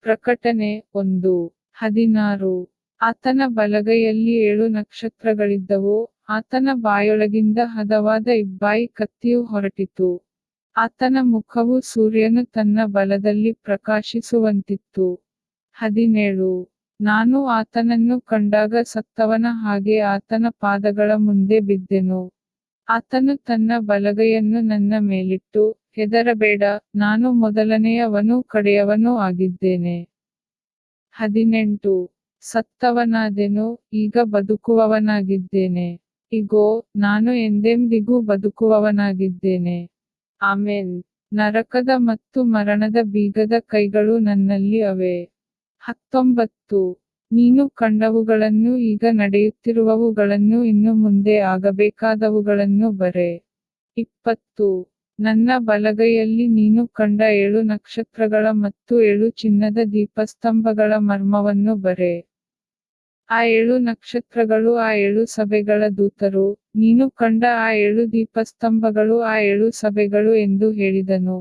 ಪ್ರಕಟಣೆ 1:16. ಆತನ ಬಲಗೈಯಲ್ಲಿ 7 ನಕ್ಷತ್ರಗಳಿದ್ದವು, ಆತನ ಬಾಯೊಳಗಿಂದ ಹದವಾದ ಇಬ್ಬಾಯಿ ಕತ್ತಿಯು ಹೊರಟಿತು. ಆತನ ಮುಖವು ಸೂರ್ಯನು ತನ್ನ ಬಲದಲ್ಲಿ ಪ್ರಕಾಶಿಸುವಂತಿತ್ತು. 17. ನಾನು ಆತನನ್ನು ಕಂಡಾಗ ಸತ್ತವನ ಹಾಗೆ ಆತನ ಪಾದಗಳ ಮುಂದೆ ಬಿದ್ದೆನು. ಆತನು ತನ್ನ ಬಲಗೈಯನ್ನು ನನ್ನ ಮೇಲಿಟ್ಟು, ಹೆದರಬೇಡ, ನಾನು ಮೊದಲನೆಯವನೂ ಕಡೆಯವನೂ ಆಗಿದ್ದೇನೆ. 18. ಸತ್ತವನಾದೆನು, ಈಗ ಬದುಕುವವನಾಗಿದ್ದೇನೆ. ಇಗೋ, ನಾನು ಎಂದೆಂದಿಗೂ ಬದುಕುವವನಾಗಿದ್ದೇನೆ. ಆಮೆನ್. ನರಕದ ಮತ್ತು ಮರಣದ ಬೀಗದ ಕೈಗಳು ನನ್ನಲ್ಲಿ ಅವೆ. 19. ನೀನು ಕಂಡವುಗಳನ್ನು, ಈಗ ನಡೆಯುತ್ತಿರುವವುಗಳನ್ನು, ಇನ್ನು ಮುಂದೆ ಆಗಬೇಕಾದವುಗಳನ್ನು ಬರೆ. 20. ನನ್ನ ಬಲಗೈಯಲ್ಲಿ ನೀನು ಕಂಡ 7 ನಕ್ಷತ್ರಗಳ ಮತ್ತು 7 ಚಿನ್ನದ ದೀಪಸ್ತಂಭಗಳ ಮರ್ಮವನ್ನು ಬರೆ. ಆ 7 ನಕ್ಷತ್ರಗಳು ಆ 7 ಸಭೆಗಳ ದೂತರು, ನೀನು ಕಂಡ ಆ 7 ದೀಪಸ್ತಂಭಗಳು ಆ 7 ಸಭೆಗಳು ಎಂದು ಹೇಳಿದನು.